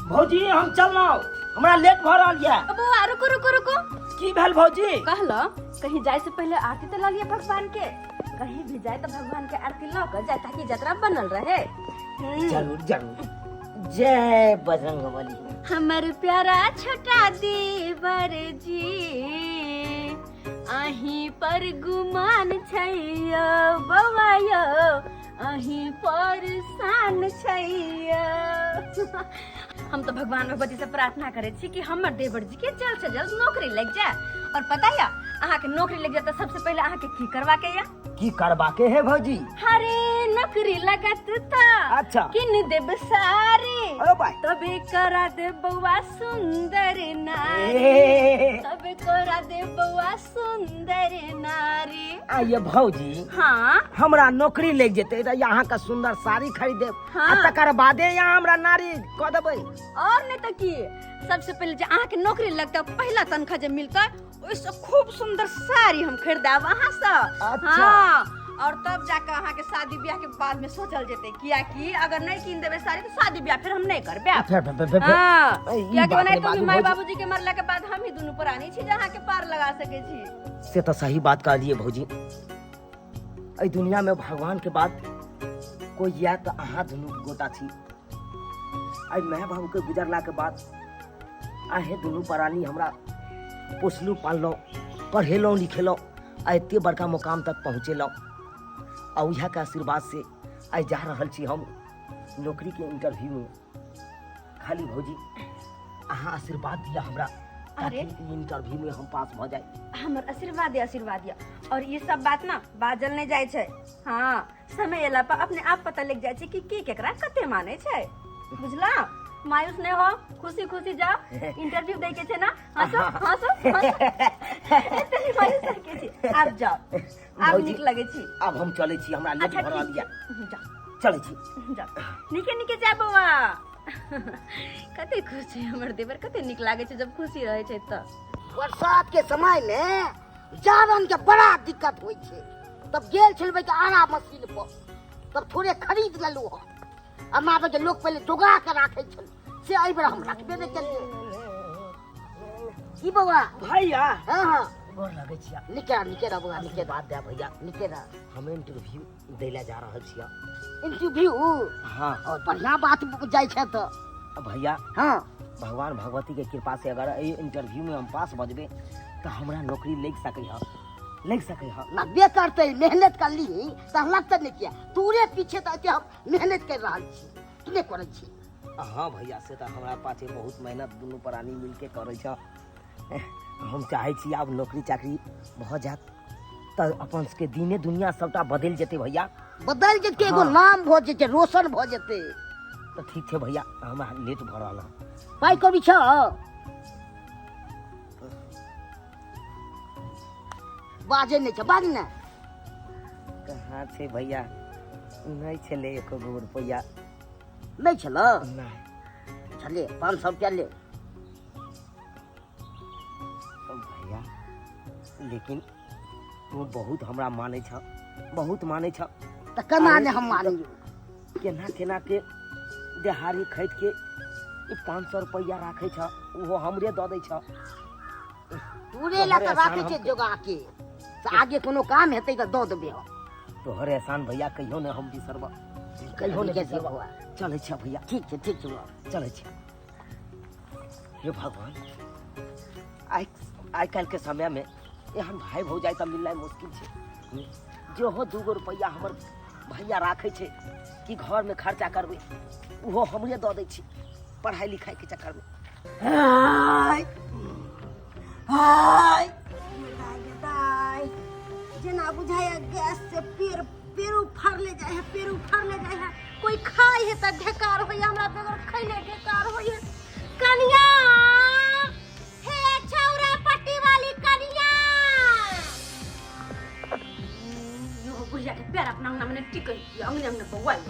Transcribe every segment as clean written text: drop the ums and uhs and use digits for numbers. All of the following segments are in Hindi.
भौजी हम चलना हमरा लेट भ रहल है। बउआ रुको रुको रुको। की भेल भौजी? कहलो कहीं जाए से पहले आरती तो ला लिया भगवान के। कहीं भी जाए तो भगवान के आरती ला कर जाए ताकि यात्रा बनल रहे। जरूर जरूर। जय बजरंगबली। हमर प्यारा छोटा देवर जी अहीं पर गुमान छैयो बउआ यो अहीं पर शान छैयो। हम तो भगवान भगवती से प्रार्थना करे छी कि हमर देवर जी के जल्द से जल्द नौकरी लग जाए। और पता है अहाँ के नौकरी लग जाए तो सबसे पहले अहाँ के की करवा के या? की करवा के है भौजी? अरे नौकरी लगत था। अच्छा। किन देब सारे ओ भाई तबे करा दे बउआ सुंदर नारी। तबे करा दे बउआ सुंदर नारी। आइए भौजी। हाँ हमरा नौकरी लग जेते त यहाँ का सुंदर साड़ी खरीदे। हाँ। तकर बादे यहाँ हमरा नारी क देबै। और नहीं तो की सबसे पहले जो अहाँ के नौकरी लगता पहला तनख्वाह जब मिलता उससे खूब सुंदर साड़ी हम खरीदाब वहाँ से। अच्छा। हाँ और तब जाकर अहाँ के शादी ब्याह के बाद में सोचल जेते किया कि अगर नहीं कीन देबे साड़ी तो शादी ब्याह फिर हम नहीं करबे। हाँ किया कि नहीं तो माय बाबूजी के मरला के बाद हम ही दोनों प्राणी छी जहाँ के पार लगा सके छी। से तो सही बात कह दिए भौजी। ए दुनिया में भगवान के बाद कोई या तो अहाँ दोनों गोटा छी। आई मैं बाबू के गुजरला के बाद आहे दोनों प्राणी हमरा पोसलू पाललो पढ़ेलो लिखेलो आ एते बड़का मुकाम तक पहुँचेलो। आ उहा के आशीर्वाद से आई जा रहल छी हम नौकरी के इंटरव्यू में। खाली भौजी अहाँ आशीर्वाद दिया हमरा ताकि इंटरव्यू में हम पास भ जाए। हमर आशीर्वाद दिया और ये सब बात ना बाजल नहीं जाए छे। हाँ समय एला पर अपने आप पता लग जाए छे कि की केकरा कते माने छे। बुझला मायूस नहीं हो खुशी खुशी जाओ इंटरव्यू दे के छे ना। हंसो हंसो इतनी मायूस के छी। आप जाओ आप निक लगे छी। अब हम चले छी हमरा लेट भरा लिया। जाओ चले छी जाओ निके निके जा बउआ। कते खुशी हमर देवर कते निक लागे छे जब खुशी रहे छे त। बरसात के समय में जारन के बड़ा दिक्कत होई छे। तब गेल छलबे के आरा मशीन पर तब थोड़े खरीद लेलु हो। अम्मा के लोग पहले जोगा के राखे छल से आई बेर हम रखबे नहीं करिए। की बउआ भैया। हां हां गोर लगे छिया। निके रा बउआ निके बात दे भैया निके रा। हम इंटरव्यू देला जा रहल छिया। इंटरव्यू हां और बढ़िया बात जाय छे तो भैया। हां भगवान भगवती के कृपा से अगर ए इंटरव्यू में हम पास बजबे तो हमरा नौकरी लग सके है। लगबे करते मेहनत कर ली तो लगता नहीं किया तूरे पीछे तो हम मेहनत कर रहा छी तूने करे छी। हाँ भैया से तो हमरा पाछे बहुत मेहनत दोनों प्राणी मिलके करे छ। हम चाहे छी अब नौकरी चाकरी भ जात तो अपन के दिने दुनिया सबटा बदल जेते भैया। बदल जेते एगो नाम भ जेते रोशन भ जेते। तो ठीक है भैया हमरा लेट भ रहल है। पाई कभी छ बाजे नहीं छ बाज ना कहाँ छे भैया? नहीं छले एको गो रुपया। नहीं छल नहीं चले 500 रुपया ले भैया। लेकिन तू बहुत हमरा माने छ बहुत माने छ। त कना ने हम मानी केना केना के देहारी खरीद के 500 रुपया राखे छ वो हमरे द दे छ। तूरे ला त राखे छे जोगा के आगे कोनो काम हेतै त द देबे। तोहर एहसान भैया कहियो ने हम बिसरबा कहियो ने बिसरबा। चले छ भैया ठीक छे चले छ। हे भगवान आई कल के समय में एहन भाई भौजाई त मिलना मुश्किल छे। जो हो 2 रुपया हमर भैया राखे छे कि घर में खर्चा करबे वो हमरे द दै छी पढ़ाई लिखाई के चक्कर में। हाय हाय जना बुझाया गैस से पेड़ उफाड़ ले जाए है कोई खाई है त ढेकार होय हमरा बगैर खैले ढेकार होय। कनिया हे छौरा पट्टी वाली कनिया यो बुझिया के पैर अपना अंगना में टिकै अंगने में बवाई।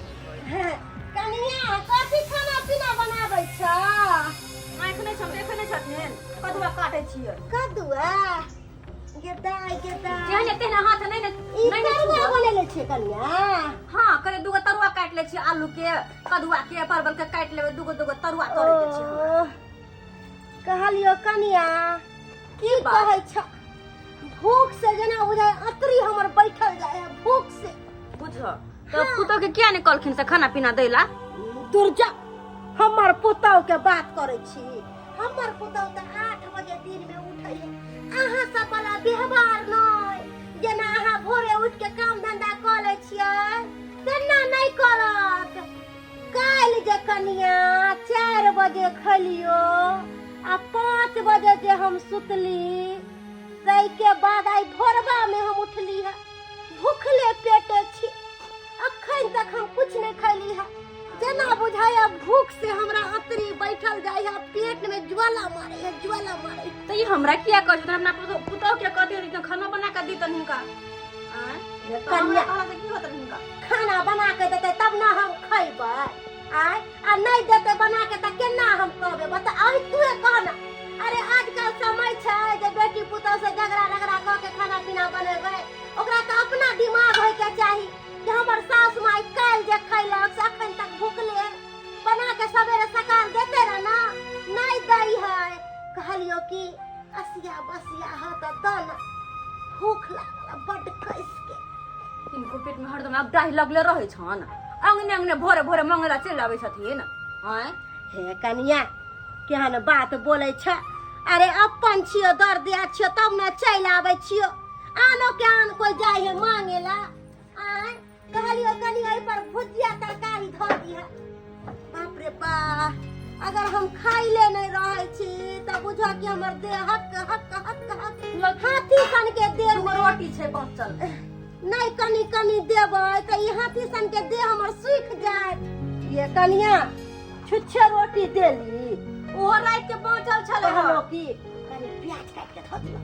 कनिया कथी खाना पीना बनाबै छ? एखने छथने कदुआ काटे छियै। कदुआ गेदाई गेदाई जेहन तेहन हाथ नहीं ने ई नहीं ने तरुआ छुआ। बनेले छे कनिया हां करे दुगो तरुआ काट ले छी, आलू के, कदुआ के, परवल के काट लेबे, दुगो दुगो तरुआ करे के छी हमरा। कहलियो कनिया की बात? कहै छ भूख से जना बुझाय अतरी हमर बैठल जाय है भूख से बुझ तो पुतो के किया ने कलखिन से खाना पीना दैला? दुर्जा हमर पुतौ के बात करै छी। हमर पुतौ त 8 बजे दिन में उठै है, अहाँ सब वाला व्यवहार नै जेना अहाँ भोरे उठ के काम धंधा क लै छियै तेना नै करत। काल जे कनिया 4 बजे खलियो आ 5 बजे जे हम सुतली तै के बाद आई भोरबा में हम उठली है भूखले पेटे छी। अखन तक हम कुछ नहीं खैली है, जना बुझाया भूख से हमरा अतरी बैठल जाय है, पेट में ज्वाला मारे है ज्वाला मारे। तो ये हमरा किया कहै छ? हमरा पुतो के कहते रही खाना बना के दी तन हिनका। ये तो हमरा कन्या कहला से की होत हिनका? खाना बना के देते तब ना हम खैबै आय आ नहीं देते बना के त केना हम कहबे बता। आई तूए कहना अरे आजकल समय छै जे बेटी पुतौ से झगड़ा रगड़ा क के खाना पीना बनेबै, ओकरा त अपना दिमाग होय के चाही कि हमर सास माई काल जे खैलक से अखन तक भूखले बना के सवेरे सकाल देते रह ना, नहीं दै है। कहलियो कि असिया बसिया ह त दन भूख लागल बड कस के। इनको पेट में हरदम अब दाही लगले रहै छन, अंगने अंगने भोरे भोरे मंगला चल आबै छथिन। हैं हे कनिया केहन बात बोले छ? अरे अपन छियो दर्दिया छियो तब न चल आबै छियो, आनो के आन कोई जाय है मांगेला। आय कहलियो कनिया ई पर भुजिया तरकारी धर दिया। बाप रे बा अगर हम खाइले नहीं रहे छी त बुझा कि हमर देह हक हक हक हक हाथी सन के देह में रोटी छै बचल। नहीं कनी कनी देबै त ई हाथी सन के देह हमर सूख जाय। ये कनिया छुच्छे रोटी देली ओ रात के बचल छले कहलो कि कनी प्याज काट के धो दियो,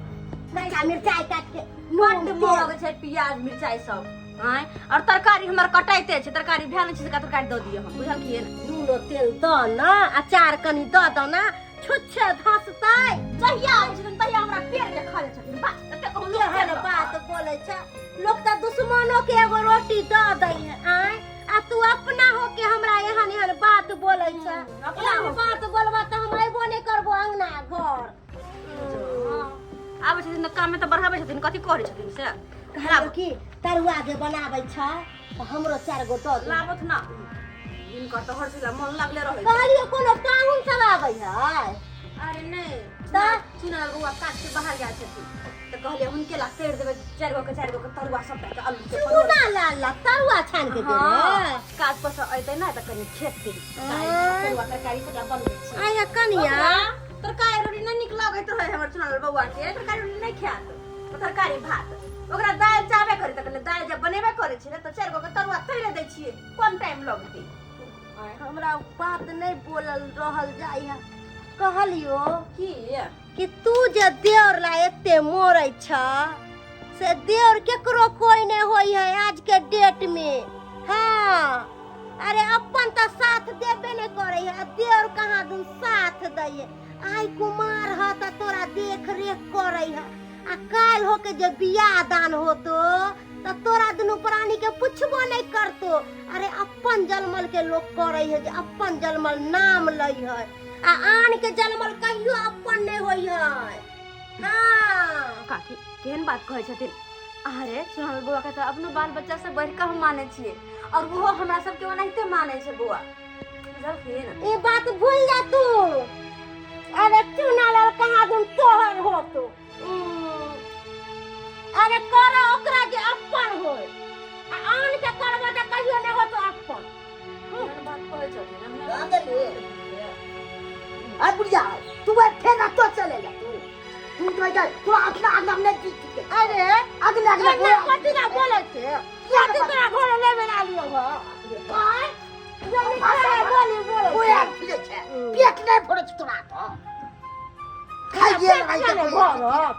कच्चा मिर्चाई काट के बड्ड महग छै प्याज मिरचाई सब। हैं और तरकारी हमर कटाइते छै, तरकारी भेल छै का तरकारी दऽ दियो हम बुझल किए ने। नूनो तेल द ना अचार कनी द द ना छुच्छे धसतै। जहिया आबै छथिन तहिया हमरा पेड़ के खा लै छथिन। बा एते कहू लोग केहन बात बोले छ? लोग त दुश्मनों के एगो रोटी द दै है आय आ तू अपना हो के हमरा एहन एहन बात बोले छ। अपना एहन हो के। बात बोलबा त हम अइबो नहीं करबो अंगना घर। आबै छथिन त काम में त बढ़ाबै छथिन, कथि करै छथिन से कहलियो कि तरुआ जे बनाबै छ त हमरो 4 गो द दे। लाबत ना इनका तो हर चीज मन लागले रहै। कहलियो कोनो पाहुन सब आबै है अरे नहीं ता? चुना रुआ काट के बाहर गया छथिन तो कहलिए उनके ला सेर देबे 4 गो के तरुआ सब के आलू के चूना लाल तरुआ छान के दे रे। काज पर से अइते ना त कनी खेत के तरुआ तरकारी सब बनबै छी। आया कनिया तरकारी रोटी नहीं निक लागैत रहे हमर चुनाल बउआ के, तरकारी रोटी नहीं खात तो तरकारी भात ओकरा दाल चाबे करे त दाल जब बनेबे करे छी त 4 गो के तरुआ तैरे दै छिए, कोन टाइम लगतै? हमरा बात नहीं बोलल रहल जाय है। कहलियो की कि तू जे देवर ला एते मोरै छ से देवर केकरो कोई नहीं होई है आज के डेट में। हाँ अरे अपन तो साथ देबे नहीं करे है, देवर कहाँ दूं साथ दै है। आई कुमार ह त तोरा देख रेख करे है आ काल हो के जे बियाह दान होतो त तोरा दुनु प्राणी के पुछबो नहीं करतो। अरे अपन जलमल के लोग करे है जे अपन जलमल नाम लई है आ आन के जलमल कहियो अपन नहीं होई है। हाँ काकी केहन बात कहै छथिन? अरे सुनल बुआ के त अपनो बाल बच्चा से बढ़ के हम माने छिए और वो हमरा सब के ओनाहिते माने छै बुआ, बुझलखिन? ये बात भूल जा तू। अरे चुना लाल कहाँ दूं तोहर हो तू। अरे कर ओकरा जे अपन होय आ आन के करबो त कहियो नहीं हो तो अपन। केहन बात कहै छथिन? हमरा आ गेली आ बुढ़िया तू बैठे ना तो चले जा तू तो जा तू अपना आगम ने जीत के। अरे अगले अगले ना कथि ना बोले छे या तू तोरा घर ले बना लियो हो। हां जल्दी करे बोली बोले ओए फिरे छे पेट नहीं भरे छ तोरा तो खाइए आई के घर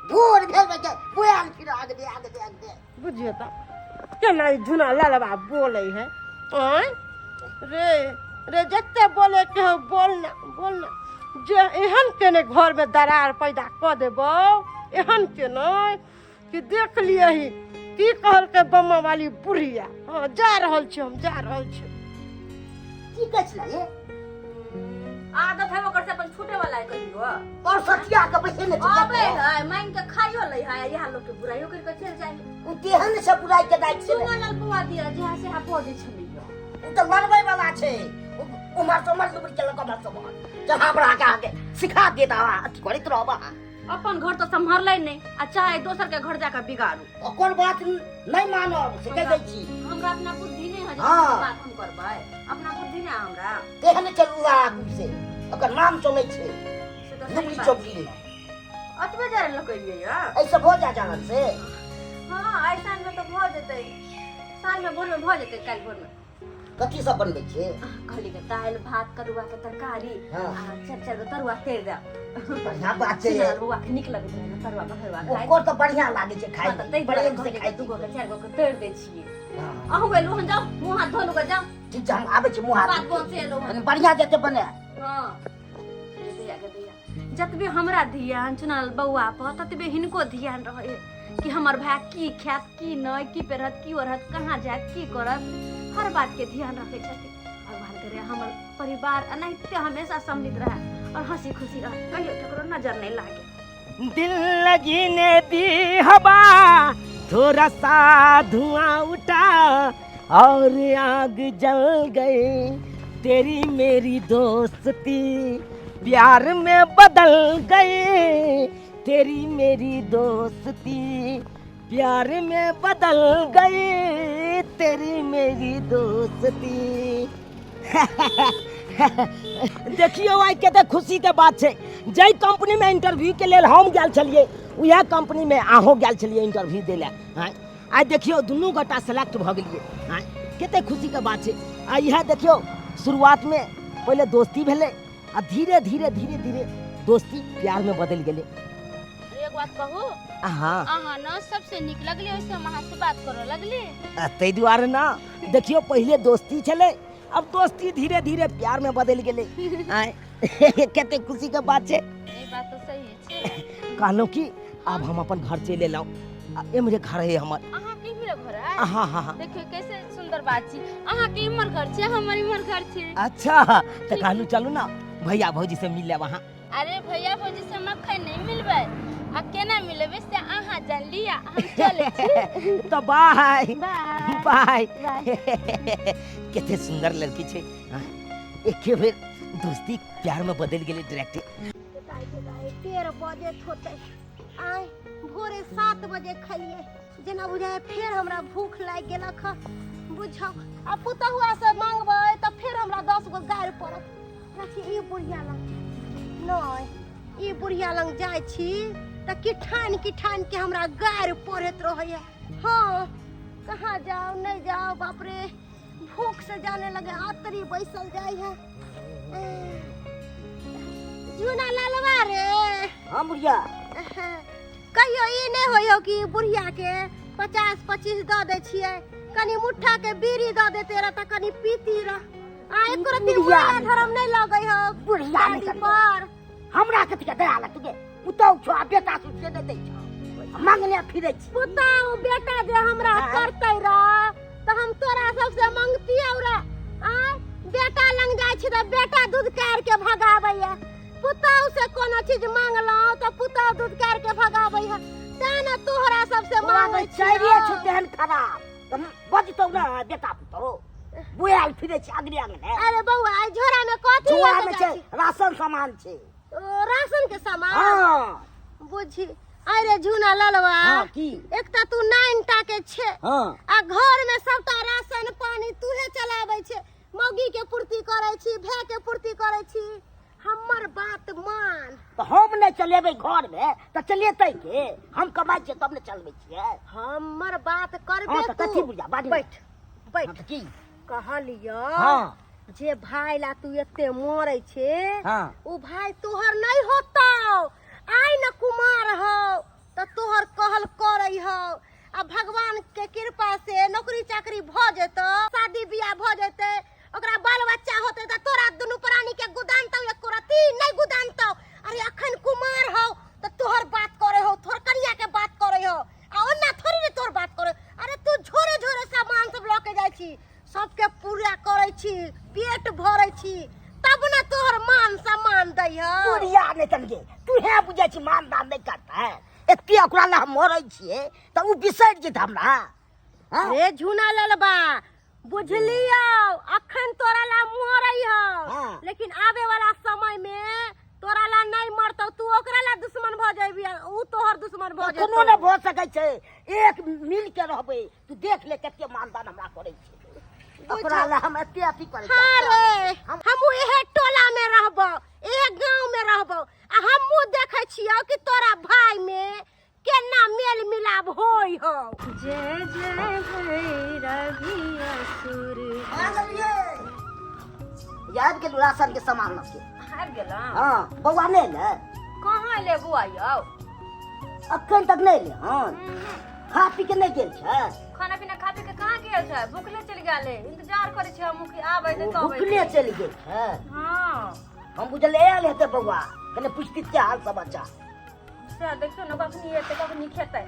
भोर भेल बजे बोल फिर आगे आगे बुझियो त केना झुना लालबा बोले है। रे रे जत्ते बोले के हो बोलना बोलना जे एहन केने घर में दरार पैदा क देबो एहन के नहीं कि देख लिए ही की कहल के बम्मा वाली बुढ़िया। हाँ जा रहल छी, हम जा रहल छी। की कहै छला ये आदत है ओकर से अपन छूटे वाला है कहियो और सतिया के बैठे ने अबे है मांग के खाइयो ले है यहाँ लोग के बुराइयो करके चल जाए। उ तेहन से बुराई के दाइ छै सुमन लाल बुआ दिया जहाँ से हा पहुंचे छलियो उ त मरबै वाला छै। उमर तो मर दुबरी के कमर से बहुत जब हमरा के आगे सिखा देता अथी करैत रहबा। अपन घर तो संभाल नहीं आ चाहे दोसर के घर जाकर बिगाड़ू। ओकर बात नहीं मानब से कह दै छी। हमरा अपना बुद्धि नहीं है जे हाँ। बात हम करबै। अपना बुद्धि ना हमरा तेहन चलुआ से ओकर नाम चलै छै से तो दुबरी सही बात चौकी। अतबे जरे लकइए या ऐसे हो जा जानल से। हां ऐसा में तो भ जेतै साल में भोर में भ जेतै काल भोर में। कथी सब बनबै छै कहली के दाल भात करुआ के तरकारी हाँ। आ चार गो तरुआ तेर दे। बढ़िया बात छै। बुआ के निक लगै छै ना तरुआ भरुआ खाइ। ओकर तो बढ़िया लागे छै खाइ तै में प्रेम से खाइ दू गो के चार गो के तेर दे छियै। हां अहू गेलु हम जाऊ मुंह हाथ धोलु के जाऊ ठीक छै हम आबै छी मुंह बात हाथ पहुंचे एलु हम। बढ़िया जते बने। हां ये दिया के दिया जतबे हमरा ध्यान चुनल बौआ पर ततबे हिनको ध्यान रहे कि हमर भाई की खात की नहीं की पेरहत की ओरहत कहाँ जात की करत हर बात के ध्यान रखे छथिन। भगवान करे हमर परिवार अनैते हमेशा सम्मिलित रहे और हंसी खुशी रहे कहियो केकरो नजर नहीं लागे। दिल लगी ने दी हवा थोड़ा सा धुआं उठा और आग जल गई तेरी मेरी दोस्ती प्यार में बदल गई तेरी मेरी दोस्ती प्यार में बदल गई तेरी मेरी दोस्ती। देखियो आई कते खुशी के बात छै। जै कंपनी में इंटरव्यू के लेल हम गेल छलिए उहे कंपनी में अहों गेल छलिए इंटरव्यू दै ले। आई देखियो दुनू गोटा सेलेक्ट भ गेलिए। कते खुशी के बात छै। आ इहे देखियो शुरुआत में पहले दोस्ती भेले आ धीरे धीरे धीरे धीरे दोस्ती प्यार में बदल गेले। एक बात कहू हाँ अहाँ न सबसे निक लगली ओइसे हम अहाँ से बात करो लगली। तै दुआरे ना देखियो पहले दोस्ती छले अब दोस्ती धीरे धीरे प्यार में बदल गेले। कते खुशी के बात छै। ये बात तो सही छै। कहलो कि अब हम अपन घर चले लाओ एमरे घर है हमर। अहाँ के इमरे घर है? हाँ हाँ हाँ देखियो कैसे सुंदर बात छी। अहाँ के इमर घर छै हमर इमर घर छै। अच्छा तो कहलू चलू ना भैया भौजी से मिल ले वहाँ। अरे भैया भौजी से मखन नहीं मिलबै आ केना मिलबै से अहाँ जान लिया हम चले छी। तो बाय बाय बाय। कितने सुंदर लड़की छे। एक बेर दोस्ती प्यार में बदल गेले डायरेक्ट। 13 बजे होते आय भोरे 7 बजे खलिए जेना बुझाय फिर हमरा भूख लाग गेलक बुझाओ आ पुतहुआ से मांगबै त फिर हमरा 10 गो गारि पड़त। रखी ई बुढ़िया लंग नहीं ई बुढ़िया लंग जाय छी त किठान के हमरा गारि पड़त रहैया। हाँ कहाँ जाओ नहीं जाओ बाप रे भूख से जाने लगे आतरी बैसल जाय है। जूना लालवा रे हाँ बुढ़िया कहियो ई नहीं होयो कि बुढ़िया के 50-25 द दे छिए कनी मुट्ठा के बीड़ी द देते रह त कनी पीती रह। आ एको रति बुढ़िया धर्म नहीं लगै हो बुढ़िया दादी पर। हमरा कथि के दया लगतुगे पुतौ छो आ बेटा सुते देते छ मांगने फिरै छी। पुतौ बेटा जे हमरा करतै रह त हम तोरा सबसे मांगतियौ रे। आ बेटा लंग जाय छी त बेटा दूध कार के भगाबैया पुतौ से कोनो चीज मांगलौ त पुतौ दूध कार के भगाबैया ताना तोहरा सबसे मांगै छी। चाहिए छ तेहन खराब बजतौ ना बेटा पुतौ बुआल फिरै छी अगले अंगने। अरे बउआ आई झोरा में कथि झोरा लेके में जाय छै राशन सामान छै। ओ राशन के सामान हाँ बुझी अरे झूना ललवा हाँ की एक त तू 9टा के छे हाँ आ घर में सबटा राशन पानी तूहे चलाबै छे मौगी के पूर्ति करै छी भे के पूर्ति करै छी। हमर बात मान तो हम नहीं चलेबै घर में तो चलेतै के हम कमाई छियै तब ने चलबै छियै। हमर बात करबे हाँ तो तू कथी बुझा बाड़ी बैठ बैठ हाँ तो की कहलियो हाँ जे भाई ला तू एते मरै छे हाँ उ भाई तोहर नहीं होतौ आइ न कुमार हो त तोहर कहल करै हो आ भगवान के कृपा से नौकरी चाकरी भ जेतो शादी बियाह भ जेते ओकरा बाल बच्चा होते त तोरा दुनु प्राणी के गुदानतौ एको रति नहीं गुदानतौ। अरे अखन कुमार हो त तोहर बात करे हो थोर हे बुझे छी मानदान नहीं करता है एते ओकरा ला हम मरै छिए त उ बिसर जेत हमरा हां रे झुना ललबा बुझलियो अखन तोरा ला मरई हो हाँ। लेकिन आवे वाला समय में तोरा ला नहीं मरतो तू ओकरा ला दुश्मन भ जाबी उ तोहर दुश्मन भ जातो कोनो न भ सकै छै एक मिल के रहबै तू देख ले कते मानदान हमरा करै छी ओकरा ला हम एते अथी करै छी हां रे हमहु एहे टोला में रहबो एहे गांव में रहबो आ हमहु देखै छियो कि तोरा भाई में केना मेल मिलाप होई हो जय जय भैरवी असुर याद के राशन के सामान न के हार गेला हां बौआ ले ले कहाँ ले बुआ यौ अखन तक नहीं ले हां खा पी के नहीं गेल छै खाना पीना खा पी के कहाँ गेल छै भूखले चल गेले इंतजार करे छै हम कि आबै दे तो आबै भूखले चल गेल छै हां हम बुझल आयल हेतै बौआ कने पुछती के हाल समाचार से देखियो न कखनी एते कखनी खेतै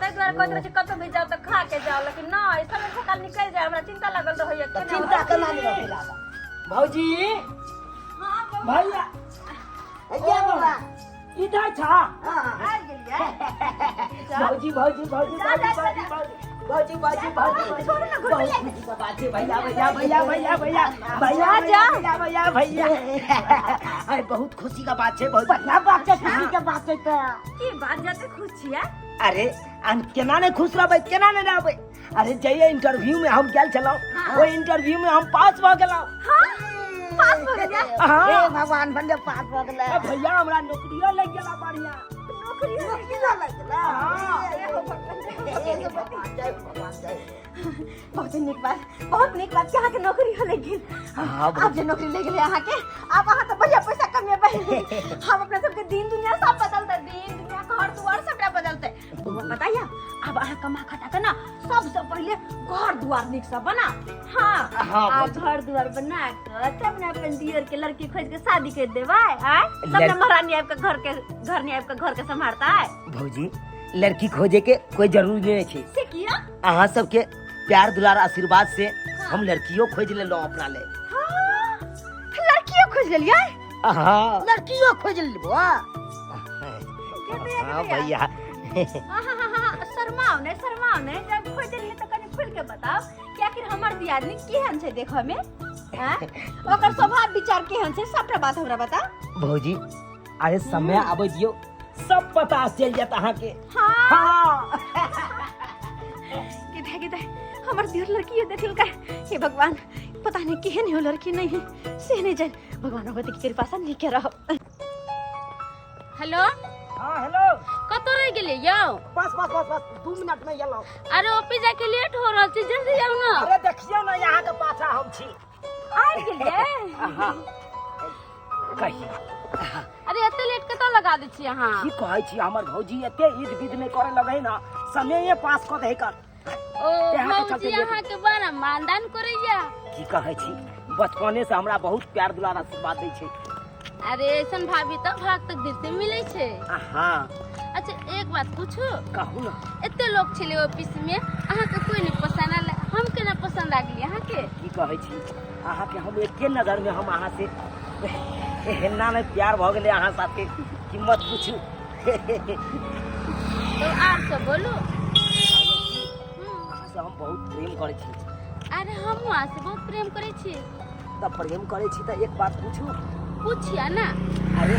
तै द्वारा कहत रहे कतौ भी जाओ त खा के जाओ लेकिन नहीं समय से काल निकल जाए हमरा चिंता लागल रहैया त चिंता केना नहीं रहै लागा भौजी हां भैया क्या बौआ इधर छ हां आ गेलिए भौजी भौजी भौजी भौजी भौजी भौजी छोड़ ना खुशी का बात है भैया भैया भैया भैया भैया भैया जा भैया भैया अरे बहुत खुशी का बात है बहुत बढ़िया बात है खुशी का बात है की बात जाते खुश छिया अरे अन केना ने खुश रहबै केना ने रहबै अरे जइए इंटरव्यू में हम गेल छलौ वो इंटरव्यू में हम पास भ गेलौ हां पास हो गया हे भगवान बंदे पास भ गेलै भैया हमरा नौकरियो लग गेला बढ़िया नौकरी लग गेला बहुत नीक बात के अहाँ के नौकरी हो लगी आप जो नौकरी ले गेले अहाँ के आप अहाँ तो बढ़िया पैसा कमेबै हम अपना सबके दिन दुनिया सब बदलते दिन दुनिया घर दुआर सबटा बदलते बताइए अब अहाँ कमा खटा के ना सबसे पहले घर दुआर नीक से बना हां आ घर दुआर बना के तब ना अपन दियर के लड़की खोज के शादी कर देबै आ तब ना महारानी आब के घर नहीं आब के घर के संभालता है भौजी लड़की खोजे के कोई जरूरी नहीं है से किया अहाँ सबके प्यार दुलार आशीर्वाद से हम लड़कियों खोज लेलो अपना ले लड़कियों खोज लेलिए हाँ लड़कियों खोज लेबो हाँ भैया शर्माओ ने जब खोज लिए तो कनी खुल के बताओ कि आखिर हमर दियादनी केहन छै देखो में हैं ओकर स्वभाव विचार केहन छै सबटा बात हमरा बता भौजी अरे समय आबे दियो सब पता चल जात अहाँ के हां हाँ किधर हमर दियर लड़की देखल का हे भगवान पता नहीं केहन हो लड़की नहीं है से नहीं जान भगवान भगवती की कृपा से नहीं के रहो हेलो हाँ हेलो कतो रह गेले यौ बस 2 मिनट में येलो अरे ऑफिस जाके लेट हो रहल छै जल्दी जाऊ ना अरे देखियो ना यहाँ के पाछा हम छी आ गेलिए हाँ कही अरे एते लेट कतो लगा दै छी अहाँ की कहै छी हमर भौजी एते ईद विद में करे लगे ना समय पास क दे कर ओ भौजी अहाँ के बड़ा मानदान करैया की कहै छी बचपने से हमरा बहुत प्यार दुलार आशीर्वाद दै छै अरे ऐसन भाभी तो भाग तक दिल से मिले छै हाँ अच्छा एक बात पूछो कहू ना एते लोग छले ऑफिस में अहाँ के कोई नहीं पसंद आले हम केना पसंद आ गेली अहाँ के की कहै छी अहाँ के हम एके नजर में हम अहाँ से एहना में प्यार भ गेलै अहाँ साथे कि मत पूछू तो आर सब बोलो अहाँ से हम बहुत प्रेम करै छी अरे हम वहाँ से बहुत प्रेम करे छी तब प्रेम करै छी त एक बात पूछू पूछिया ना अरे ए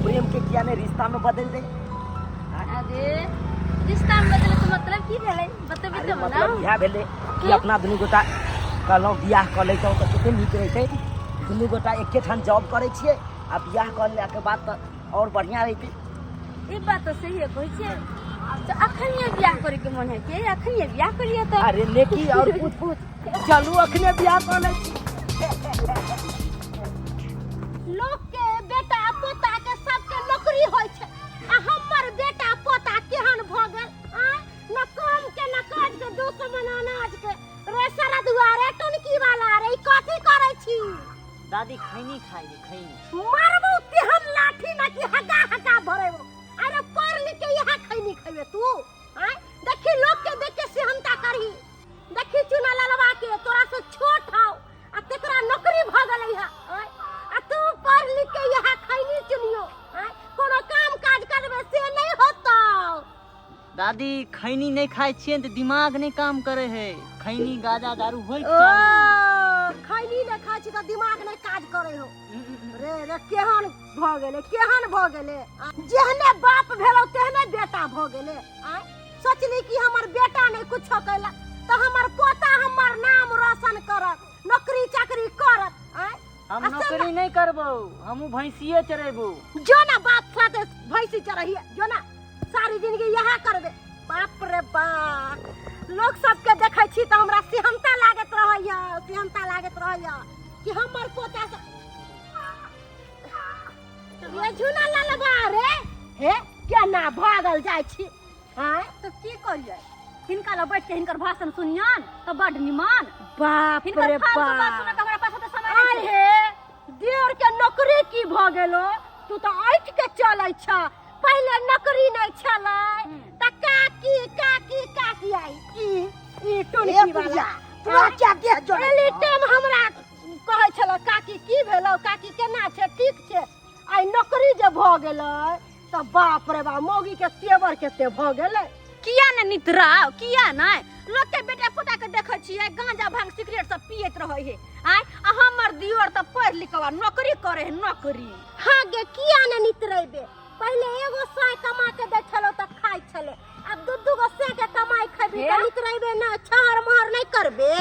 प्रेम के किया ने रिश्ता में बदल दे अरे रिश्ता में बदले तो मतलब की भेलै बतबी अरे तो ना मतलब यह भेलै कि अपना दुनू गोटा कहलहुँ बियाह कऽ लैतहुँ तऽ कते नीक रहितै दुनू गोटा एके ठाम जॉब करै छियै आ बियाह कऽ के बाद तऽ और बढ़िया रहितै ई बात तो सही है कहै छै तो अखन ये बियाह करे के मन है के अखन ये बियाह करिए तो अरे नेकी और पूछ चलू अखने बियाह कऽ लै छी लोग के बेटा पोता के सबके नौकरी होय छै आ हमर बेटा पोता केहन भ गेल न काम के न काज के दो समान अनाज के रे सारा दुआरे टुनकी वाला रे ई कथी करै छी दादी खैनी खैनी मारबो तेहन लाठी ना कि हगा हगा भरेबो अरे पढ़ लिख के यहाँ खैनी खैबे तू देखी लोग के देख के सेहनता करही देखी चुना ललवा के तोरा से छोट हौ आ तेकरा नौकरी भ गेलै है आ तू पढ़ लिख के यहाँ खैनी चुनियो कोनो काम काज दादी खैनी नहीं खाए छिए तो दिमाग नहीं काम करे है। खैनी गाजा दारू होय ओ चाहिए। खैनी ने खाइ छी त दिमाग नै काज करे हो। रे रे केहन भ गेले, केहन भ गेले। जेहने बाप भेलौ तेहने बेटा भ गेले। आ सोचली कि हमर बेटा नै कुछो कैला त हमर पोता हमर नाम रोशन करत, नौकरी चाकरी करत। आ हम नौकरी नहीं करबो, हमू भैंसिए चरेबो। जो ना बाप साथे भैंसी चरहिए, जो ना सारी जिंदगी यहा करबे। बाप रे बाप, लोग सबके देखै छी त हमरा सेहनता लागत रहैया, सेहनता लागत रहैया कि हमर पोता से ये झूना ललबा रे हे केना भागल जाय छी। हां तो की करिए, हिनका लग बैठ के हिनकर भाषण सुनियन तो बड निमान। बाप हिनकर रे फालतू बात बाप, सुनऽ के हमरा पास तो समय आय नहीं छै। हे देर के नौकरी की भ गेलो, तू त आइठ के चलै छ। पहले नौकरी नै छलै त काकी काकी काकी आई ई टुनकी वाला तोरा क्या दे जो एली टाइम हमरा कहै छलो काकी की भेलौ, काकी केना छै, ठीक छै। आई नौकरी जे भ गेलै त बाप रे बाप मौगी के तेवर केते भ गेलै। किया ने नितराव, किया नहीं? लोग के बेटा पोता के देखै छियै गांजा भांग सिगरेट सब पियत रहै है। आय आ हमर दियोर त पढ़ लिख के नौकरी करे है, नौकरी। हाँ गे किया ने नितरेबे, पहले एगो साय कमा के दे छलो त खाइ छले, अब दू गो साय के कमाई खबी त नितरेबे ना, छहर महर नहीं करबे।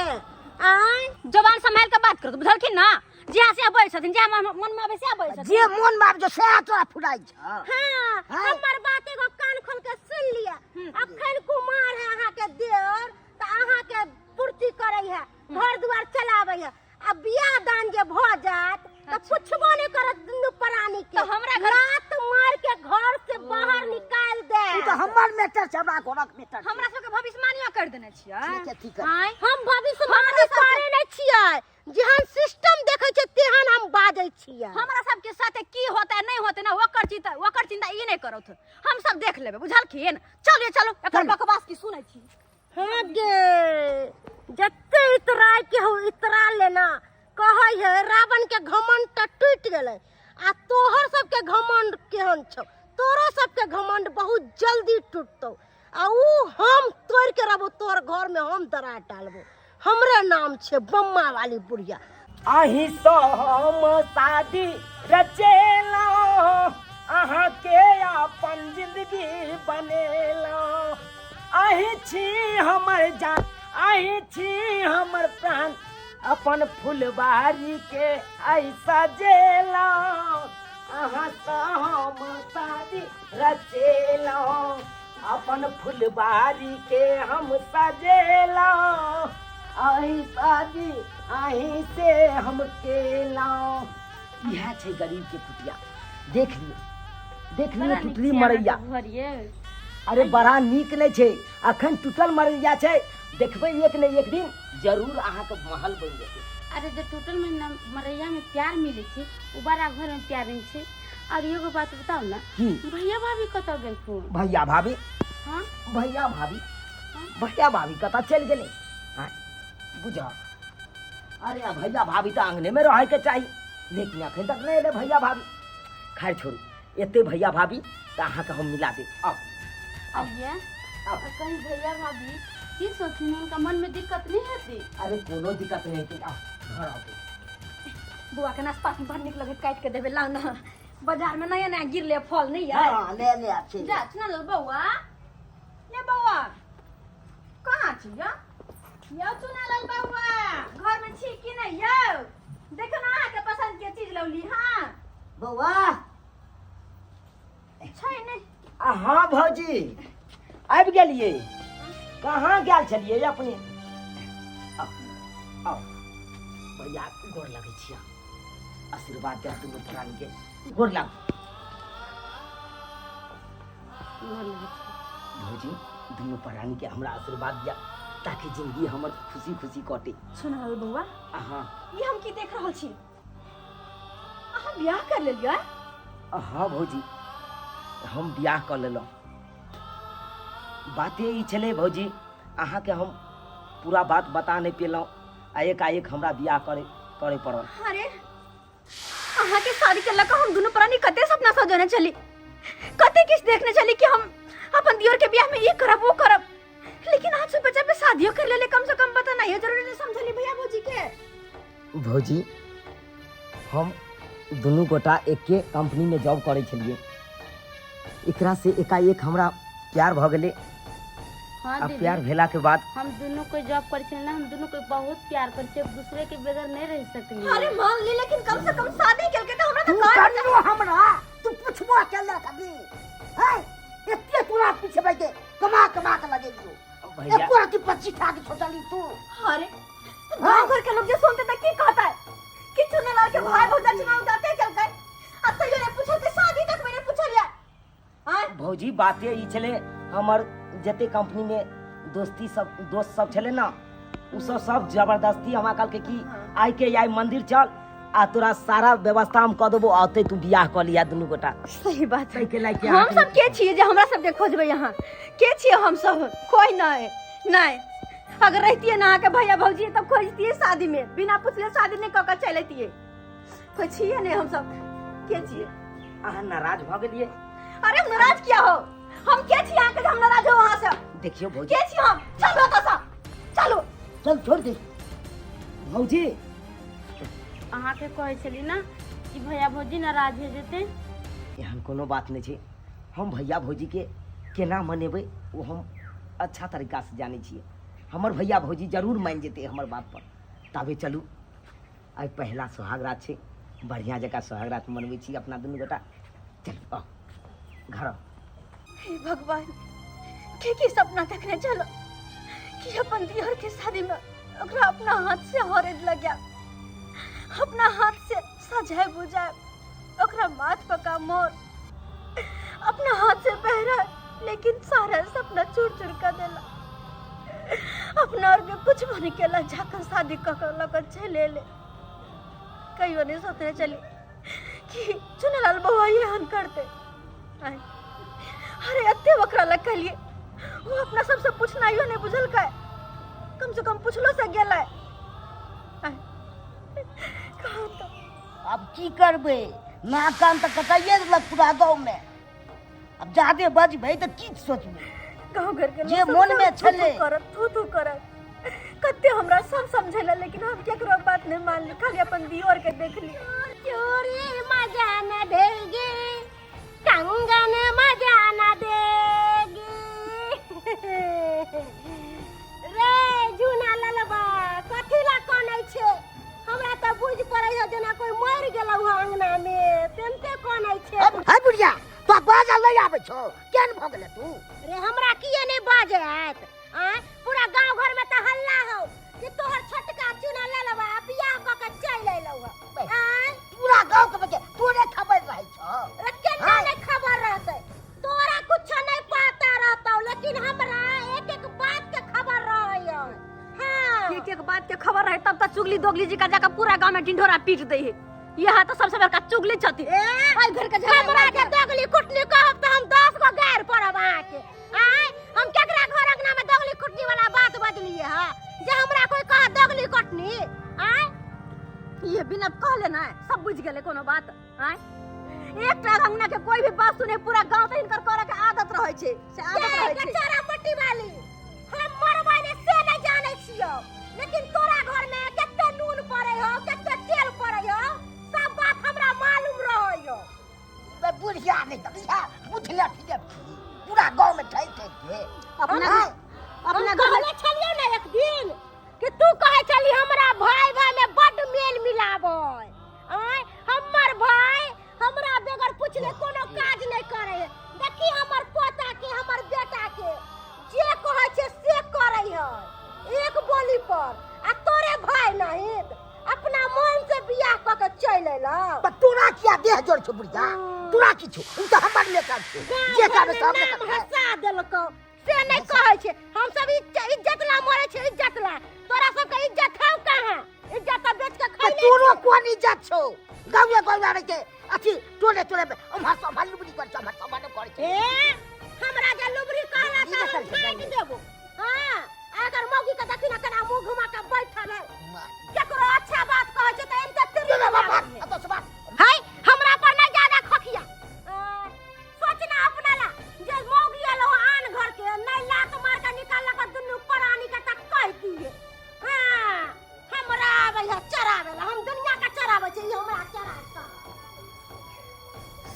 आय जवान संभाल के बात करो, बुझलखिन ना? जिया से आबै छथिन, जिया मन में आबै से आबै छथिन। जे मन में आब जो से तोरा फुराई छ। हाँ हमर बात एगो कान खोल के सुन लिया। अखन कुमार है अहाँ के देवर त अहाँ के पूर्ति करे है, घर द्वार चलावे है। अब बियाह दान जे भ जात त पुछबो नहीं करत दुनू प्राणी के। तो हमरा घर लात मार के घर से बाहर निकाल दे। तू तो हमर मेटर छ, हमरा घरक मेटर छ। हमरा सबके भविष्यवाणिया कर देने छियै। ठीक है। आय हम भविष्यवाणी करे नहीं छियै, जेहन सिस्टम देखै छै तेहन हम बाजै छियै। हमरा सबके साथे की होता है नहीं होता है ना, ओकर चिंता ई नहीं करत। हम सब देख लेबे, बुझलखिन? चलिए चलो एकर बकवास की सुनै छी। हाँ गे जत्ते इतराय के हो इतरा लेना। कहै है रावण के घमंड त टूट गेलै, आ तोहर सबके घमंड केहन छौ? तोरो सबके घमंड बहुत जल्दी टूटतौ, आ ऊ हम तोड़ के रहबो तोहर घर में, हम दरार डालबो। हमरे नाम छे बम्मा वाली बुढ़िया। अही तो हम शादी रचेला, अहाँ के अपन जिंदगी बनेला। अही छी हमर जान, अही छी हमर प्राण, अपन फुलबारी के ऐसा जेला। अहाँ तो हम शादी रचेला, अपन फुलबारी के हम सजेला। अही शादी अही से हम केलाओ। यह छै गरीब के कुटिया। देख लियो टुटली मरैया। अरे बड़ा नीक नहीं छै, अखन टूटल मरैया छै। देखबै एक न एक दिन जरूर अहाँ के महल बन जेतै। अरे जो टोटल में मरैया में प्यार मिले छे, उ बड़ा घर में प्यार नहीं छे। और एगो बात बताओ ना, की भैया भाभी कतऽ गेल फोन? भैया भाभी? हाँ भैया भाभी कतऽ चल गेलै? हाँ बुझा, अरे भैया भाभी तो आंगने में रहे के चाहिए, लेकिन अखन तक नहीं एले भैया भाभी। खैर छोड़ू, एते भैया भाभी तो अहाँ के हम मिला दे। अब भैया कहीं भैया भाभी की सोचिन, उनका मन में दिक्कत नहीं होती? अरे कोनो दिक्कत नहीं होती। आओ घर आओ। बुआ के नाश्ता में बड़ निक लगे, काट के देबे ला ना। बाजार में नया नया गिरले फल नहीं है। हाँ ले अच्छे जा सुना लो बउआ, ले बउआ कहाँ छी या? यो सुना लो बउआ, घर में छी कि नहीं यो? देखो ना अहाँ के पसंद के चीज लौली। हाँ बउआ। छै नहीं? हाँ भौजी आबि गेलिए। कहाँ गेल छलिए अपने? आओ भैया गोर लगे छिया, आशीर्वाद दे दुनू प्राणी के। गोर लग भौजी, दुनू प्राणी के हमरा आशीर्वाद दिया ताकि जिंदगी हमर खुशी खुशी कटे। सुना लो बउआ, हाँ ये हम की देख रहल छी? अहाँ बियाह कर लेलियै? हाँ भौजी हम बियाह कर लेलहुँ। बाते ई छलै भौजी, अहाँ के हम पूरा बात बता नहीं पेलहुँ, आ एकाएक हमरा बियाह करे पड़ल। अरे अहाँ के शादी के लगा हम दोनों प्राणी कते सपना सजने चली, कते किस देखने चली कि अपन दियोर के ब्याह में ये करब वो करब, लेकिन आज से बच्चा पे शादियों कर ले कम से कम बता नहीं जरूरी नहीं समझली भैया भौजी के। भौजी हम दुनू गोटा एके कंपनी में जॉब करे छलिए, एकरा से एकाएक हमरा प्यार भ गेले। हाँ अब दीदी, प्यार भेला के बाद हम दोनों को जॉब कर ना, हम दोनों को बहुत प्यार करते, एक दूसरे के बगैर नहीं रह सकते। अरे मान ली, लेकिन कम से कम शादी करके तो हमरा तू तो कर लो हमरा, तू पुछबो केला कभी है एते तोरा पीछे बैठे कमा कमा के लगे दियो भैया एको राती 25 ठा के छोटली तू। अरे गांव घर के लोग जो सुनते थे की कहता है कि चुनाव के भाई भौजा चुनाव उतारते चल गए, अब तो ये नहीं पूछते शादी तक मैंने पूछ लिया। हां भौजी बातें ई छले, हमर जते कंपनी में दोस्त सब छले ना, उ सब जबरदस्ती हमरा कहल के कि आई के आई मंदिर चल आ तोरा सारा व्यवस्था हम क देबो, आते तू बियाह क लिया दुनू गोटा। सही बात है। सही के लायक हम सब के छिए जे हमरा सब के खोजबे यहाँ के छिए, हम सब कोई नहीं नहीं। अगर रहती ना के भैया भौजी तब खोजती शादी में, बिना पूछले शादी नहीं ककर चलती है। कोई छिए नहीं, हम सब के छिए। अहाँ नाराज भ गेलिए। अरे हम नाराज क्या हो, हम के छिए आके हम नाराज हो वहां से। देखियो भौजी के छिए हम, चलो तो सा चलो चल छोड़ दे भौजी। अहाँ के कहे छली ना कि भैया भौजी नाराज हो जेते। एहन कोनो बात नहीं छै, हम भैया भौजी के केना मनेबै वो हम अच्छा तरीका से जाने छिए। हमर भैया भौजी जरूर मान जेते हमर बात पर। तबे चलू, आई पहला सुहाग रात छै, बढ़िया जगह सुहाग रात मनबै छी अपना दुनू गोटा। चल घर। हे भगवान, के सपना देखने चलो कि अपन दियर के शादी में ओकरा अपना हाथ से हरेद लग्या, अपना हाथ से सजाए बुझाए, ओकरा माथ पका मोर अपना हाथ से पहरा, लेकिन सारा सपना चूर चूर कर देला। अपना और के कुछ मन केला जाकर शादी कर लकर चले ले। कई नहीं सोचने चली कि चुनलाल बउआ ये हम करते। अरे अत्ते वकरा लग के लिए वो अपना सबसे पूछना ही नहीं बुझल का, कम से कम पूछलो से गेला। तो अब की करबे, ना कान त कटाइए देलक पूरा गांव में। अब ज्यादा बजबै त की सोचबे, गांव घर के जे मन में छले थू करत कत्ते हमरा सब समझेला, लेकिन हम केकरो बात नहीं मान ली, खाली अपन दियोर के देख ली। चोरी मजा न देगी, कंगन मजा न देगी रे जुना ललबा कथी ला कोनै छे। हमरा त बुझ पड़ै है जेना कोई मर गेलौ ह अंगना में, तेनते कोनै छे। है बुढ़िया तो बाजा ले आबै छौ, केन भ गेले तू? रे हमरा किए नै बाजे आत, पूरा गांव घर में त हल्ला हो कि तोहर छोटका चुना ललबा बियाह क के चल अइलौ ह। पूरा गांव के बच्चे तोरे खबर रहै छौ। रे केना नै खबर रहतै, तोरा कुछ नै पता रहतौ, लेकिन हमरा एक एक बात के खबर रहै। हां एक एक बात के खबर रहे तब तक चुगली दोगली जी का जाकर पूरा गांव में ढिंढोरा पीट दे है। यहाँ तो सबसे बड़का चुगली चती आई घर के हमरा के दोगली कुटनी कहब त हम 10 गो गैर पड़ब आके। हम केकरा घर अंगना में दोगली कुटनी वाला बात बजलिए ह जे हमरा कोई कह दोगली कुटनी। ये बिना कहले ना सब बुझ गेले कोनो बात। एक टा अंगना के कोई भी बात सुने पूरा गांव तो इनकर करे के आदत रहे छे, से आदत रहे छे। कचरा पट्टी वाली हम मरबै ने से नहीं जाने छियो, लेकिन तोरा घर में केते नून पड़े हो, केते तेल पड़े हो, सब बात हमरा मालूम रहे हो। बे बुढ़िया नहीं तबिया बुझिया ठीक है, पूरा गांव में ठै ठै के अपना घर में छलियो ना एक दिन कि तू कहे चली हमरा भाई भाई में बड मेल मिलाबै। हमर भाई हमरा बेगर पूछले कोनो काज नहीं करे। देखी हमर पोता के हमर बेटा के जे कहे छे से करे है एक बोली पर, आ तोरे भाई नहीं अपना मन से बियाह क के चल अइला। तोरा किया देह जोड़ छ बुढ़िया, तोरा की छु उ त हमर लेकर छ जे का में सब लेकर हंसा देलको से नहीं कहे छे। हम सब इज्जत ला मरे छे, इज्जत ला। तोरा सब के इज्जत है कहां? इज्जत बेच के खाइ ले। तोरो कोन इज्जत छौ? गावे गावे रे के अथी टोले टोले में हम सब लुबरी कर छ, हम सब बने कर छे। हमरा जे लुबरी कहला त हम काट देबो। हां अगर मौगी के देखी ना केना मुंह घुमा के बैठल है, केकरो अच्छा बात कहे छे त एनते तेरे बात हाय हमरा पर ना ज्यादा खखिया। सोचना अपना ला जे मौगी एलो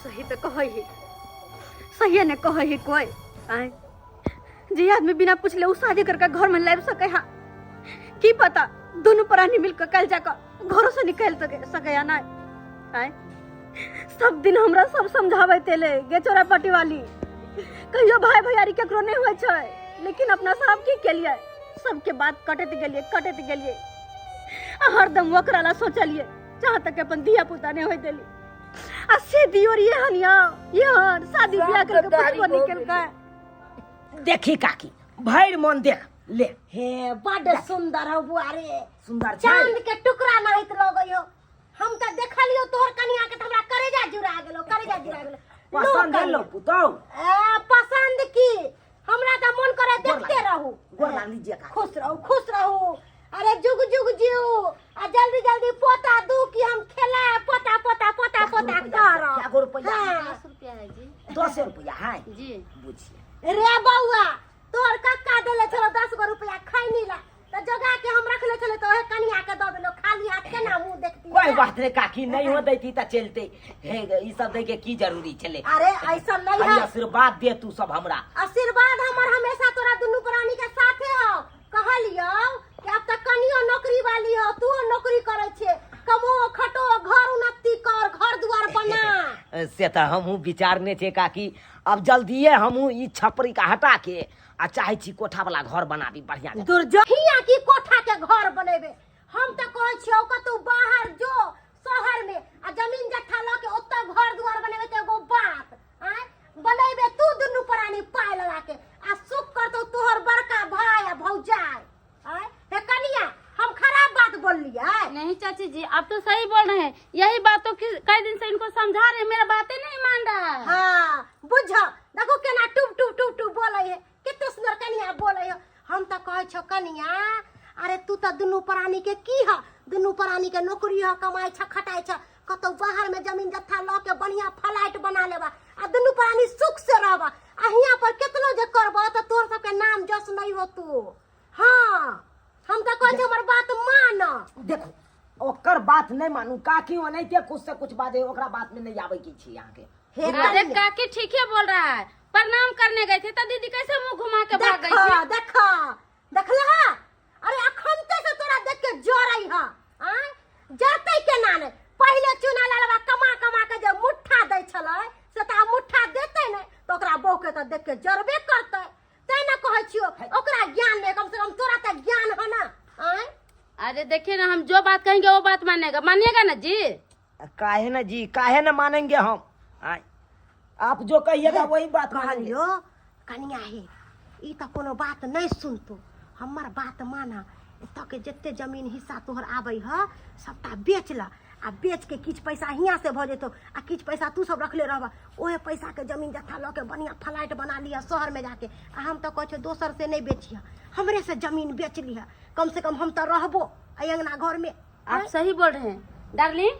सही तो कह ही सही ने कह ही कोई आए जी आदमी बिना पूछले उ शादी करके घर में लाइब सके हाँ की पता दोनों प्राणी मिलकर कल जाकर घरों से निकल सके या ना आए सब दिन हमरा सब समझावे तेले गे चोरा पट्टी वाली कहियो भाई भैयारी केकरो नहीं होय छै लेकिन अपना साहब की के लिए सबके बात कटत गेलिए हरदम ओकरा ला सोचलिए जहाँ तक अपन दिया पुता नहीं होय देली आ से दियोर ये हनिया ये हन शादी ब्याह करके पुछबो निकल का देखी काकी भैर मन देख ले हे बड़ सुंदर हो बुआरे सुंदर छै चांद के टुकड़ा नाहित लगइयो हम त देखलियो तोहर कनिया के त हमरा करेजा जुड़ा गेलो पसंद है लो पुतौ पसंद की हमरा त मन करे देखते रहू गोर ला लीजिए का खुश रहू अरे जुग जुग जियो आ जल्दी जल्दी पोता दू कि हम खेला पोता कर क्या गो रुपया 10 रुपया है जी 10 रुपया है जी बुझिए रे बउआ तोर कक्का देले छलो 10 गो रुपया खैनी ला त जगा के हम रखले छले तो ओहे कनिया के द देलो खाली हाथ केना मुंह देखती कोई बात नहीं काकी नहीं हो दैती त चलते हे ई सब दे के की जरूरी चले अरे ऐसा नहीं खाली है आशीर्वाद दे तू सब हमरा आशीर्वाद हमर हमेशा तोरा दुनू प्राणी के साथे हो कहलियो कि अब तक कनियो नौकरी वाली हो तू नौकरी करे छे कमो खटो घर उन्नति कर घर द्वार बना से त हमहू विचारने छे काकी अब जल्दीए हमहू ई छपरी का हटा के आ चाहे छी कोठा वाला घर बनाबी बढ़िया जगह। दुर्जहिया की कोठा के घर बनेबे हम त कहै छियो कतौ बाहर जो शहर में आ जमीन जत्था ल के ओत्ता घर द्वार बनेबे त एगो बात आय बनेबे तू दुनू प्राणी पाय लगा के आ सुख करतो तोहर बड़का भाई आ भौजाई आय हे कनिया हम खराब बात बोल लिया नहीं चाची जी आप तो सही बोल रहे हैं यही बातों की कई दिन से इनको समझा रहे हैं मेरा बातें नहीं मान रहा है हां बुझ देखो केना टुप बोले है कितने सुंदर कनिया बोले है हम त कहै छो कनिया अरे तू त दुनू प्राणी के की ह दुनू प्राणी के नौकरी ह कमाई छ खटाई छ कतौ बाहर में जमीन जत्था ल के बढ़िया फ्लैट बना लेबा आ दुनू प्राणी सुख से रहबा आ हिया पर केतनो जे करबा त तोर सब के नाम जस नहीं हो तू हां हम त कहै छी हमर बात मान देखो ओकर बात नहीं मानू काकी ओनैते कुछ से कुछ बात है ओकरा बात में नहीं आवे की छी यहाँ के हे अरे काकी ठीक है बोल रहा है प्रणाम करने गए थे तो दीदी कैसे मुंह घुमा के भाग गई थी देखला अरे अखनते से तोरा देख के जोरई ह जाते के ना ने पहले चुना ललवा कमा के जे मुट्ठा दै छलै से त मुट्ठा देते ने तो ओकरा बहू के त देख के जरबे करते तै ना कहै छियो ओकरा ज्ञान ने कम से कम तोरा त ज्ञान ह ना अरे देखिए ना हम जो बात कहेंगे वो बात मानिएगा ना जी काहे ना जी काहे ना मानेंगे हम आय आप जो कहिएगा वही बात मानेंगे कहलियो कनिया हे ई त कोनो बात नहीं सुनतो हमर बात माना त के जत्ते जमीन हिस्सा तोहर आबै ह सबटा बेच ल आ बेच के किछ पैसा हिया से भ जेतो आ किछ पैसा तू सब रखले रहबा ओहे पैसा के जमीन जत्था ल के बढ़िया फ्लैट बना लिया शहर में जाके आ हम त कहै छ दोसर से नहीं बेचिया हमरे से जमीन बेच लिया कम से कम हम त रहबो अंगना घर में आप सही बोल रहे हैं डार्लिंग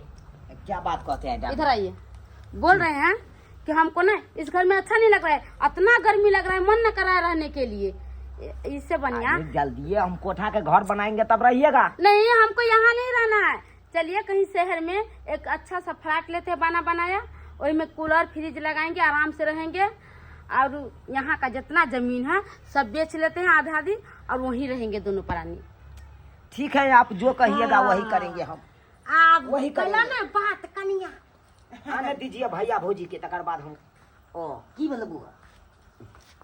क्या बात कहते हैं इधर आइए बोल रहे हैं कि हमको ना इस घर में अच्छा नहीं लग रहा है इतना गर्मी लग रहा है मन न कर रहा है रहने के लिए इससे बढ़िया जल्दी हम कोठा के घर बनाएंगे तब रहिएगा नहीं हमको यहाँ नहीं रहना है चलिए कहीं शहर में एक अच्छा सा फ्लैट लेते हैं बनाया वही में कूलर फ्रिज लगाएंगे आराम से रहेंगे और यहाँ का जितना जमीन है सब बेच लेते हैं आधी और वहीं रहेंगे दोनों प्राणी ठीक है आप जो कहिएगा वही करेंगे हम आप वही कहला करेंगे। ना बात कनिया आने दीजिए भैया भौजी के तकर बाद हम ओ की मतलब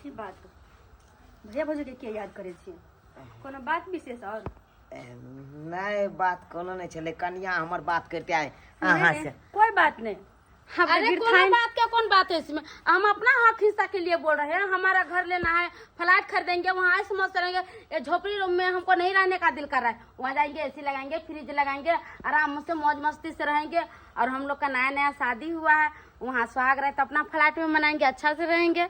की बात भैया भौजी के याद करे छी कोनो बात विशेष और नहीं बात कोनो नहीं चले कनिया हमर बात करते आए अहाँ से कोई बात नहीं अरे कौन बात क्या कौन बात है इसमें हम अपना हक हिस्सा के लिए बोल रहे हैं हमारा घर लेना है फ्लैट खरीदेंगे वहाँ ऐसे मस्त रहेंगे ये झोपड़ी रूम में हमको नहीं रहने का दिल कर रहा है वहाँ जाएंगे एसी लगाएंगे फ्रिज लगाएंगे आराम से मौज मस्ती से रहेंगे और हम लोग का नया शादी हुआ है वहाँ सुहाग रहे तो अपना फ्लैट में मनाएंगे अच्छा से रहेंगे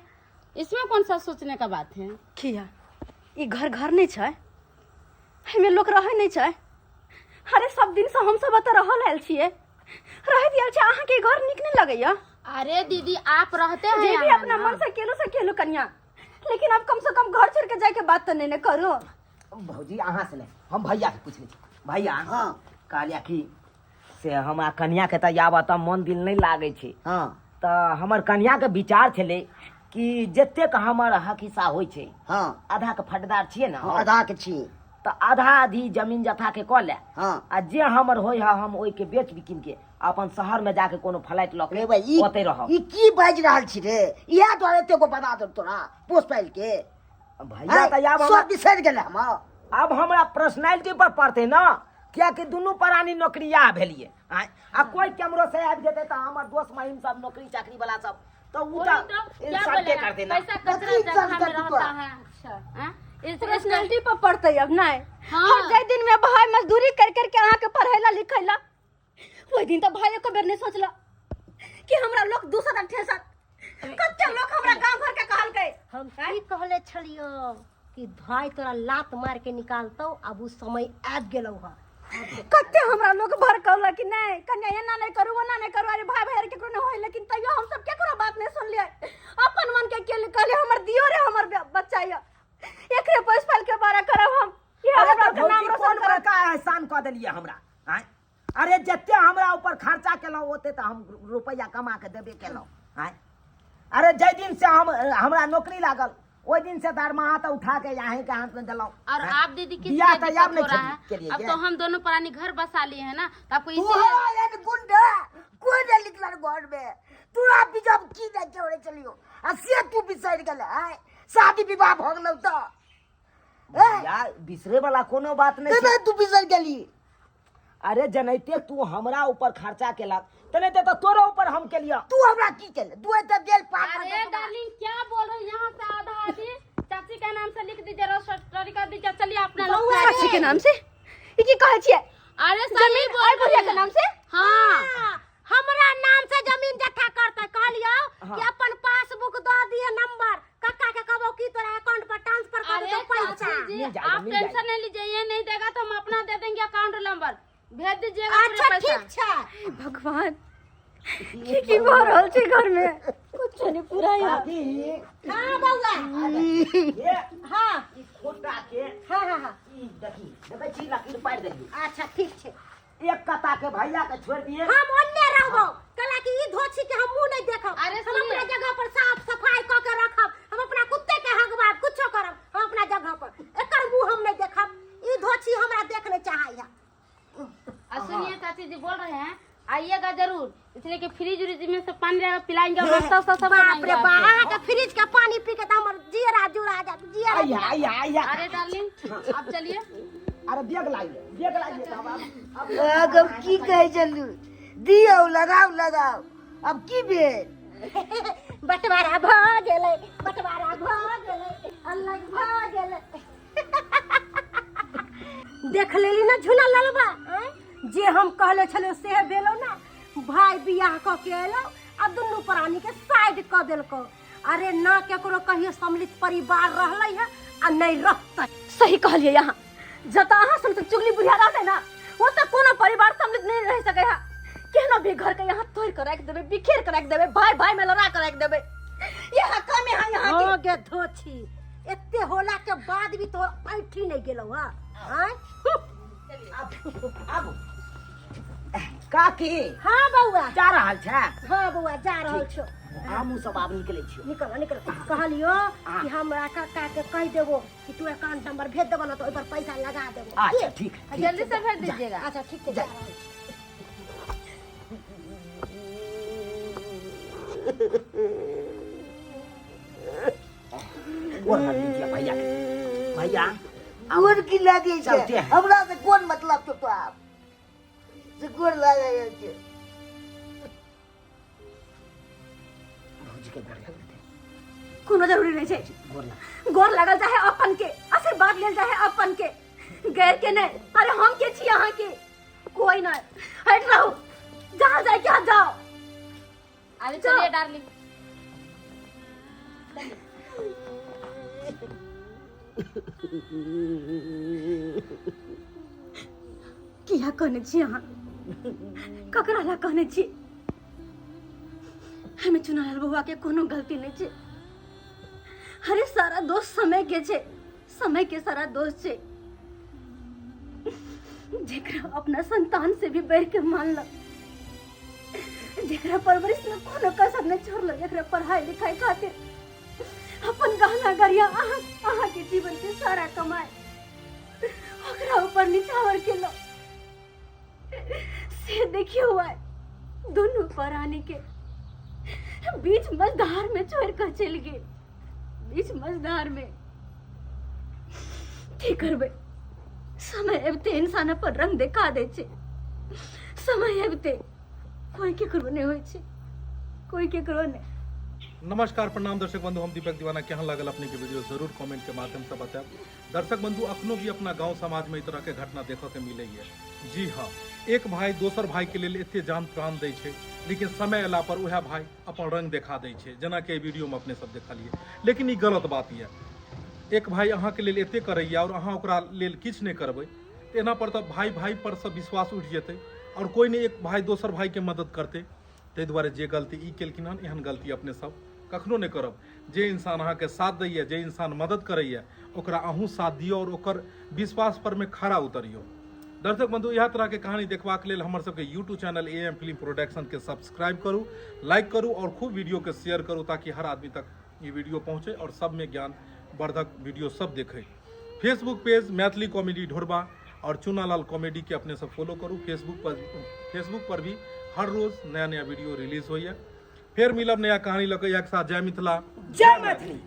इसमें कौन सा सोचने का बात है किया ई घर नहीं छै हमें लोग रहे नहीं छै अरे सब दिन से हम सब त रहल आयल छिए रह दियल छै अहाँ के घर निक नहीं लगैया अरे दीदी आप रहते हैं जे भी अपना मन से केलो कन्या लेकिन अब कम से कम घर छोड़ के जाए के बात तो नहीं न करो भौजी अहाँ से नहीं हम भैया से पूछ ली भैया हाँ कहलिया कि से हमरा कन्या के त आब त मन दिल नहीं लागे छै हाँ तऽ हमर कन्या के विचार छलै कि जतेक हमर हक हिस्सा होइ छै, हाँ आधा के फटदार छियै ने, आधा के छी। तऽ आधा आधी जमीन जथा के कऽ ले, हाँ आ जे हमर होय है हम ओहि के बेच बिकिन के अपन शहर में जाके कोनो फ्लैट लऽ रे के भाई ओते रहब। ई की बाजि रहल छी रे? इएह दुआरे एते को बता दे तोरा पोस पाइल के। भैया तऽ आब सब हमरा- बिसरि गेले हम। अब हमरा पर्सनैलिटी पर पड़ते ना, कियाकि दुनू प्राणी नौकरिया भेलिए। आ कोई कैमरो से आबि जेतै तऽ हमर दोस्त महिम सब नौकरी चाकरी वाला सब तो उ वही तो, तऽ क्या सबके बोलेगा? कर देना। पैसा कचरा बकरी जगह चल में कर रहता तोरा। है। अच्छा हाँ? पर्सनैलिटी पर पड़ते अब नहीं। हाँ। हर जाय दिन में भाई मजदूरी कर करके अहाँ के पढ़ैला लिखैला, वही दिन तो भाई को बेर नहीं सोचला कि हमरा लोग दूसरा ठेसा कच्चा लोग हमरा गांव घर के कहल गए। हम की कहले छलियो कि भाई तोरा लात मार के निकालतो, अब उ समय आबि गेलौ ह। कत्ते हमरा लोग भर कहला कि नहीं कन्या एना नहीं करू ओना नहीं करू, अरे भाई भाई के कोनो होय, लेकिन तैयो हम सब केकरो बात नहीं सुनलिए। अपन मन के कहले हमर दियो रे हमर बच्चा या एकरे पैस पाल के बारे करब हम। ये अरे हमरा तऽ के नाम भौजी रोशन कोन करब। बड़का एहसान कऽ देलियै हमरा। आँय? अरे जते हमरा ऊपर खर्चा केलहुँ ओते तऽ हम रुपैया कमा के देबे केलहुँ। आँय? अरे जै दिन से हमरा नौकरी लागल ओहि दिन से दरमाहा तो उठा के यहाँ के हाथ में दिलाऊं। और आप दीदी किस बियाह लिए तैयार दिक्कत हो नहीं रहा के है? लिए अब ये। तो हम दोनों प्राणी घर बसा लिए हैं ना, तो आपको तू इसीलिए हवा एन गुंडा कोई ने लिखल घर में तोरा बिजब की न जोड़े चलियो आ से तू बिसरि गेले है। शादी विवाह भ गेलौ त यार बिसरे वाला कोनो बात नहीं तबे छै। तू बिसरि गेली। अरे जनैते तू हमरा ऊपर खर्चा केलक तनैते तो तोरो ऊपर हम केलिया। तू हमरा की केले? तू त गेल पाप। अरे डार्लिंग क्या बोल रहे हो? यहाँ से आधा आधी चाची के नाम से लिख दीजिए, रजिस्ट्री कर दीजिए, चलिए अपना लोग बउआ चाची के नाम से ई की कहै छियै? अरे सही जमीन बोल और रही बुढ़िया है। के नाम से? हाँ हमरा नाम से जमीन जथा करते कहलियो हाँ। कि अपन पासबुक द दिए नंबर कक्का के कहबो की तोरा अकाउंट पर ट्रांसफर कर अरे दो पैसा। चाची जी मिल जाएगा, आप मिल टेंशन जाएगा। नहीं लीजिए, ये नहीं देगा तो हम अपना दे देंगे अकाउंट नंबर, भेज दीजिएगा पूरे अच्छा पैसा। ठीक छै। भगवान की भऽ रहल छै घर में? कुछ नहीं पूरा यार। हां बउआ। ये हां ई खोटा के हां ई देखी देखै छी लकीर पारि देली। अच्छा ठीक छै। एक कता के भैया के छोड़ दिए। हम ओन्ने रहबो कला कि ई धोछी के हम मुंह नहीं देखब। अरे हम सुनिए। अपना जगह पर साफ सफाई क के रखब। हम अपना कुत्ते के हगबाब कुछो करब हम अपना जगह पर। एकर मुंह हम नहीं देखब। ई धोछी हमरा देखने चाहैया। और सुनिए चाची जी बोल रहे हैं आइएगा जरूर, इसलिए कि फ्रिज उरिज में से पानी रहेगा पिलाएंगे और नाश्ता उस्ता सब बाप बनाएंगे रे आपको। बाप अहाँ के फ्रिज के पानी पी के त हमर जियरा जुड़ा जात जियरा। आइया आइया आइया। अरे डार्लिंग आप चलिए। अरे बेग लाइए तब अब अब की कहे चलू दियो लगाओ अब की भेल? बंटवारा भ गेलै अलग भ गेलै। देख लेली ना झूला ललबा जे हम कहले छले से भेलो ना। भाई बियाह क के एलो आ दुनू प्राणी के साइड क देलको। अरे ना केकरो कहियो सम्मिलित परिवार रहलै है आ नहीं रहतै। सही कहलिए। यहाँ जता अहाँ सब चुगली बुढ़िया रहते ना वो तो कोनो परिवार सम्मिलित नहीं रह सके है। केहनो भी घर के यहाँ तोड़ कर रख देबे, बिखेर कर रख देबे, भाई भाई में लड़ा कर रख देबे। यहाँ कम है यहाँ के। हो गे धोछी एते होला के बाद भी तोर ऐठी नहीं गेलौ हां। अब काकी हां बउआ। जा रहल छै। हां बउआ जा रहल छौ। हमहूँ सब आब निकलै छियौ। निकल कहलियो कि हमरा काका के कह देबो कि तू अकाउंट नंबर भेज देबो ना तो ओइ पर पैसा लगा देबो। अच्छा ठीक है। जल्दी से भेज दीजिएगा। अच्छा ठीक है जा रहल छी। गोर हाथ दीजिए भैया के। भैया गोर की लागे चलते छै? हैं। हमरा से कोन मतलब छौ तो आप से गोर लागे छै? भौजी के गोर लग देते। कोनो जरूरी नहीं छै। गोर लग। गोर लगल चाहे अपन के, आशीर्वाद लेल चाहे अपन के, गैर के नहीं। अरे हम के छी यहाँ के? कोई नहीं। हट रहो, जहाँ जाए क्या जाओ। अरे चलिए डार्लिंग। किया कहने छी अहाँ? ककरा ला कहने छी? हमें चुनालाल बउआ के कोनो गलती नहीं छै। अरे सारा दोष समय के छै, समय के सारा दोष छै। जेकरा अपना संतान से भी बढ़ के मान लो, जेकरा परवरिश में कोनो कसर नहीं एकरा पढ़ाई लिखाई खातिर अपन गहना गरिया आहा के जीवन के सारा कमाए ओकरा ऊपर निछावर के लो से देखियो हुआ दोनों परानी के बीच मझधार में छोड़ कर चल गए बीच मझधार में की करबे समय एबते इंसान पर रंग देखा दे छे समय एबते कोई केकरो नहीं होय छे कोई केकरो नहीं। नमस्कार प्रणाम दर्शक बंधु, हम दीपक दीवाना केहन लागल अपने के वीडियो जरूर कमेंट के माध्यम से बताएब। दर्शक बंधु अखनो भी अपना गांव समाज में इस तरह के घटना देखो के मिले है। जी हाँ, एक भाई दोसर भाई के लिए एते जान प्राण दै छै, लेकिन समय अयला पर वह भाई अपन रंग देखा दै छै, जेना कि वीडियो में अपने सब देखलिए। लेकिन ई गलत बात है। एक भाई अहाँ के लिए एते करैया और अहाँ ओकरा लेल किछ नहीं करबै तो एना पर तो भाई भाई पर सब विश्वास उठ जेतै और कोई नहीं एक भाई दोसर भाई के मदद करते। ताहि दुआरे जे गलती ई केलखिन हन एहन गलती अपने सब कखनो नहीं करब। जे इंसान अहाँ के साथ दैया, जे इंसान मदद करैया, ओकरा अहूँ साथ दियो और ओकर विश्वास पर में खड़ा उतरियो। दर्शक बंधु यह तरह के कहानी देखबाक लेल हमर सबके YouTube channel AM film production के सब्सक्राइब करू, लाइक करू और खूब वीडियो के शेयर करू ताकि हर आदमी तक ये वीडियो पहुँचे और सब में ज्ञान वर्धक वीडियो सब देखे। फेसबुक पेज मैथिली कॉमेडी ढोरबा और चुनालाल कॉमेडी के अपने सब फॉलो करू। फेसबुक पर भी हर रोज नया नया वीडियो रिलीज होइए। फिर मिलब नया कहानी लगे एक साथ। जय मिथिला, जय मैथिली।